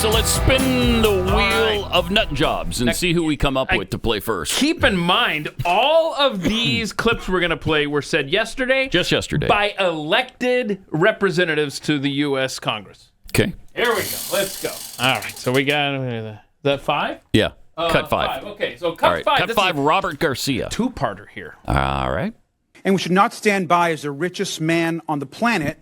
so let's spin the wheel of nut jobs and see who we come up with to play first. Keep in mind, all of these clips we're going to play were said yesterday. Just yesterday. By elected representatives to the U.S. Congress. Okay. Here we go. Let's go. All right. So we got, is that 5? Yeah. Cut 5. Okay. So cut 5. Cut 5, Robert Garcia. Two-parter here. All right. And we should not stand by as the richest man on the planet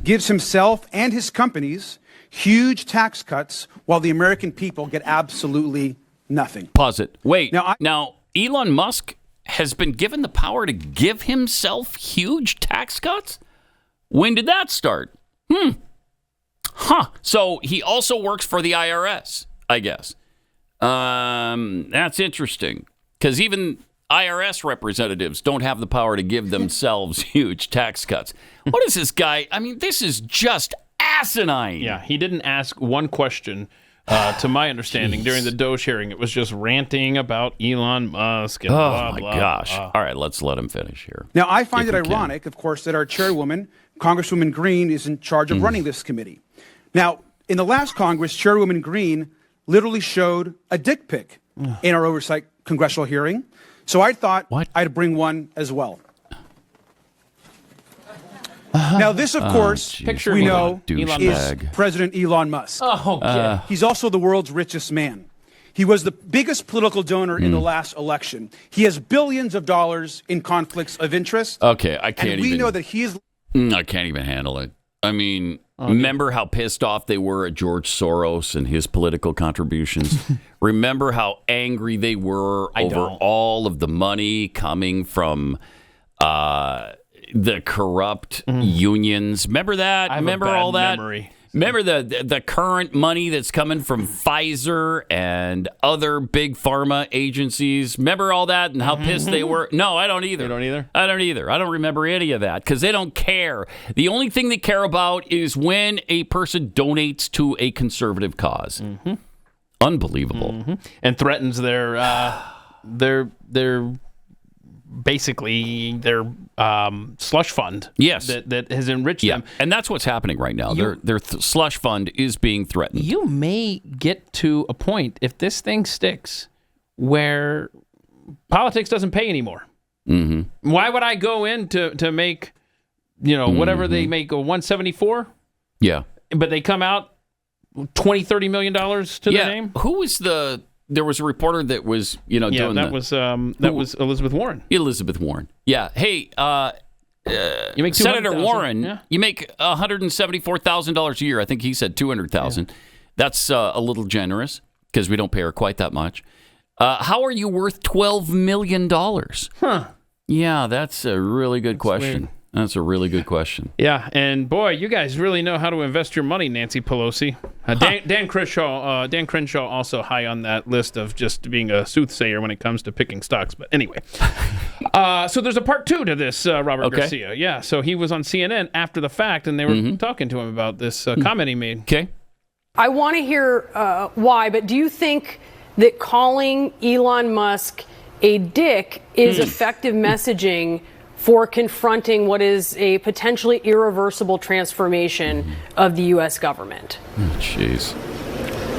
gives himself and his companies huge tax cuts while the American people get absolutely nothing. Pause it. Wait. Now, Elon Musk has been given the power to give himself huge tax cuts? When did that start? So he also works for the IRS, I guess. That's interesting. Because even IRS representatives don't have the power to give themselves huge tax cuts. What is this guy? I mean, this is just asinine. Yeah, he didn't ask one question, to my understanding, during the DOGE hearing. It was just ranting about Elon Musk and blah, my blah, gosh. blah. All right, let's let him finish here. Now, I find it ironic, of course, that our chairwoman, Congresswoman Green, is in charge of running this committee. Now, in the last Congress, Chairwoman Green literally showed a dick pic in our oversight congressional hearing. So I thought I'd bring one as well. Now, this, of course, we know is President Elon Musk. He's also the world's richest man. He was the biggest political donor in the last election. He has billions of dollars in conflicts of interest. Okay, I can't and we know that he is... I can't even handle it. I mean, remember how pissed off they were at George Soros and his political contributions? Remember how angry they were over all of the money coming from the corrupt unions? Remember that? Remember all that? Memory. Remember the current money that's coming from Pfizer and other big pharma agencies? Remember all that and how pissed they were? No, I don't either. You don't either? I don't either. I don't remember any of that because they don't care. The only thing they care about is when a person donates to a conservative cause. Unbelievable. And threatens their basically their slush fund. Yes, that has enriched them, and that's what's happening right now. Their slush fund is being threatened. You may get to a point if this thing sticks where politics doesn't pay anymore. Why would I go in to make whatever they make, a 174? Yeah, but they come out $20-30 million to their name. Who was the? There was a reporter that was, doing that was Elizabeth Warren. Elizabeth Warren. Yeah. Hey, you make Senator Warren. You make $174,000 a year. I think he said $200,000. That's a little generous because we don't pay her quite that much. How are you worth $12 million? Yeah, that's a really good question. Weird. That's a really good question. Yeah, and boy, you guys really know how to invest your money, Nancy Pelosi. Dan Crenshaw also high on that list of just being a soothsayer when it comes to picking stocks. But anyway, so there's a part 2 to this, Robert Garcia. Yeah, so he was on CNN after the fact, and they were talking to him about this comment he made. Okay. I want to hear why, but do you think that calling Elon Musk a dick is effective messaging for confronting what is a potentially irreversible transformation of the U.S. government? Jeez.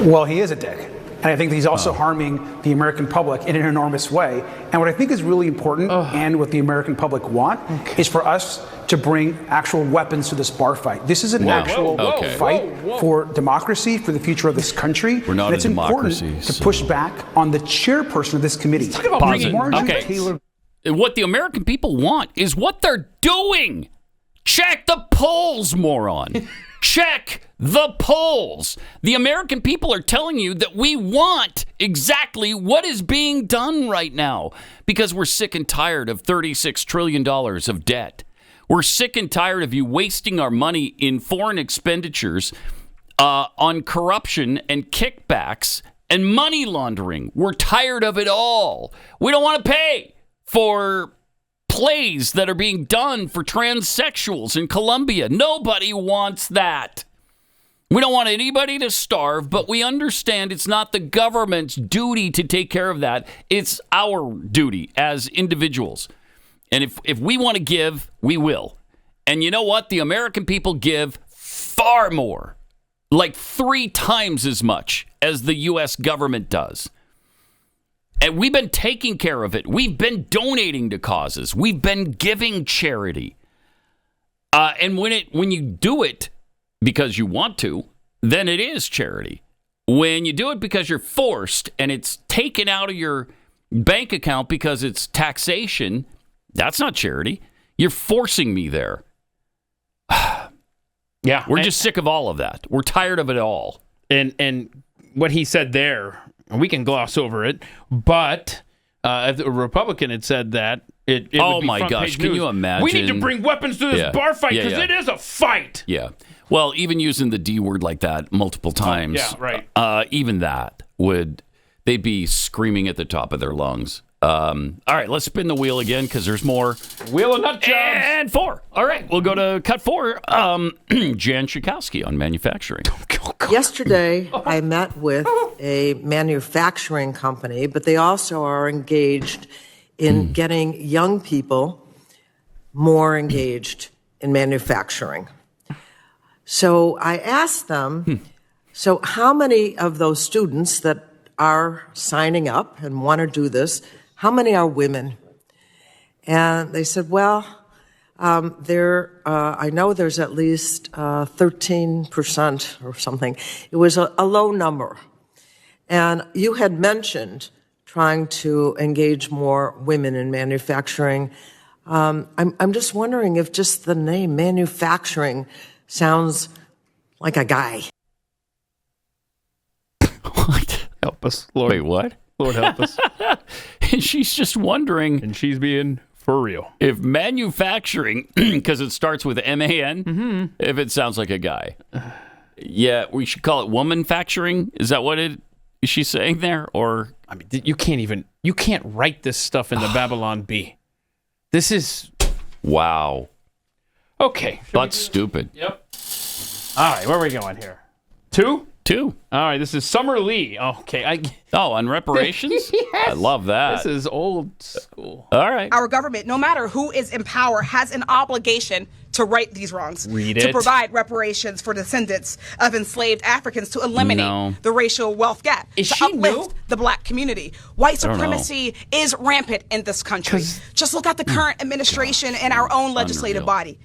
Well, he is a dick. And I think that he's also harming the American public in an enormous way. And what I think is really important, and what the American public want, is for us to bring actual weapons to this bar fight. This is an actual fight for democracy, for the future of this country. We're not and it's a democracy, important to push back on the chairperson of this committee. Talk about bringing Taylor. What the American people want is what they're doing. Check the polls, moron. Check the polls. The American people are telling you that we want exactly what is being done right now because we're sick and tired of $36 trillion of debt. We're sick and tired of you wasting our money in foreign expenditures on corruption and kickbacks and money laundering. We're tired of it all. We don't want to pay for plays that are being done for transsexuals in Colombia. Nobody wants that. We don't want anybody to starve, but we understand it's not the government's duty to take care of that. It's our duty as individuals. And if we want to give, we will. And you know what? The American people give far more like 3 times as much as the U.S. government does. And we've been taking care of it. We've been donating to causes. We've been giving charity. And when you do it because you want to, then it is charity. When you do it because you're forced and it's taken out of your bank account because it's taxation, that's not charity. You're forcing me there. Yeah. We're just sick of all of that. We're tired of it all. And what he said there, we can gloss over it, but if a Republican had said that, it oh would be my front gosh, page can news. you imagine? We need to bring weapons to this bar fight because it is a fight. Yeah. Well, even using the D word like that multiple times. Yeah, right. Even that they'd be screaming at the top of their lungs. All right, let's spin the wheel again because there's more. Wheel of nut jobs. And 4. All right, we'll go to cut 4. Jan Schakowsky on manufacturing. Yesterday, I met with a manufacturing company, but they also are engaged in getting young people more engaged in manufacturing. So I asked them, so how many of those students that are signing up and want to do this, how many are women? And they said, well, I know there's at least 13% or something. It was a low number. And you had mentioned trying to engage more women in manufacturing. I'm just wondering if just the name manufacturing sounds like a guy. What? Help us, Lord. Wait, what? Lord help us. And she's just wondering. And she's being for real. If manufacturing, because it starts with MAN, if it sounds like a guy. Yeah, we should call it woman-facturing. Is that what she's saying there? Or I mean, you can't write this stuff in the Babylon Bee. This is wow. Okay. That's stupid. Yep. All right, where are we going here? 2? 2. All right, this is Summer Lee. Okay. On reparations? Yes. I love that. This is old school. All right. Our government, no matter who is in power, has an obligation to right these wrongs. Read to it. provide reparations for descendants of enslaved Africans, to eliminate the racial wealth gap, Is to she uplift new? the black community. White don't know. supremacy is rampant in this country. Just look at the current administration and our own legislative body.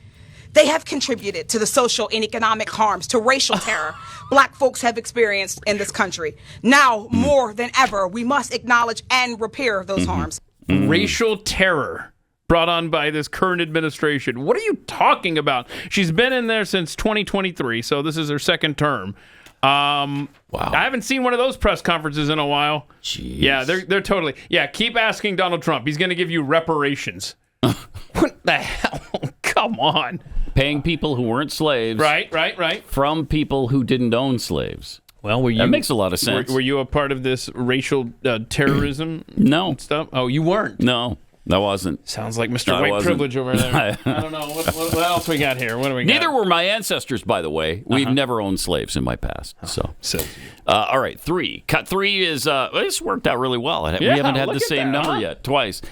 They have contributed to the social and economic harms, to racial terror black folks have experienced in this country. Now, more than ever, we must acknowledge and repair those harms. Racial terror brought on by this current administration. What are you talking about? She's been in there since 2023, so this is her second term. Wow. I haven't seen one of those press conferences in a while. Jeez. Yeah, they're totally. Yeah, keep asking Donald Trump. He's going to give you reparations. What the hell? Come on. Paying people who weren't slaves. Right. From people who didn't own slaves. Well, that makes a lot of sense. Were you a part of this racial terrorism No. stuff? Oh, you weren't? No, I wasn't. Sounds like Mr. No, I White wasn't. Privilege over there. I don't know. What else we got here? What do we got? Neither were my ancestors, by the way. We've never owned slaves in my past. So, all right, 3. Cut 3 is, this worked out really well. We haven't had the same number yet, twice.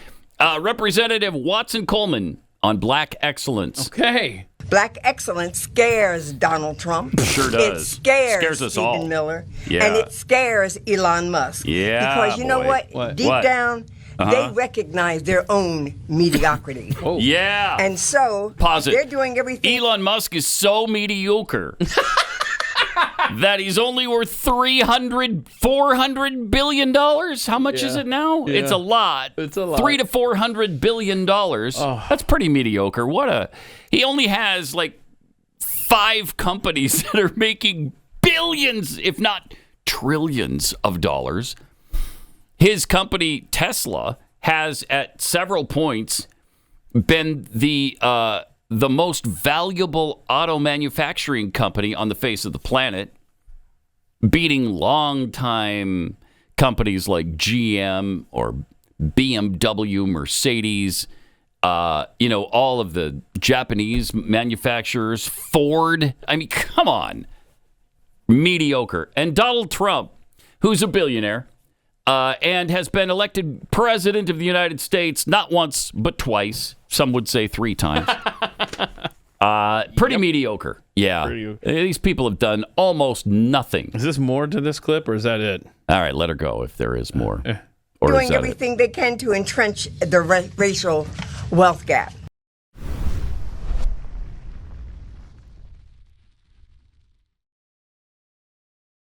Representative Watson Coleman on black excellence. Okay. Black excellence scares Donald Trump. Sure does. It scares us Stephen all. Miller. Yeah. And it scares Elon Musk. Yeah, Because you know boy. what? Deep What? down, they recognize their own mediocrity. Yeah. And so Pause it. they're doing everything. Elon Musk is so mediocre that he's only worth $400 billion. How much is it now? Yeah. It's a lot. It's a lot. $300 to $400 billion. That's pretty mediocre. He only has like 5 companies that are making billions, if not trillions of dollars. His company, Tesla, has at several points been the most valuable auto manufacturing company on the face of the planet, beating longtime companies like GM or BMW, Mercedes, all of the Japanese manufacturers, Ford. I mean, come on. Mediocre. And Donald Trump, who's a billionaire, and has been elected president of the United States not once, but twice. Some would say 3 times. Pretty mediocre. Yeah. These people have done almost nothing. Is this more to this clip, or is that it? All right, let her go if there is more. Or Doing everything they can to entrench the racial wealth gap.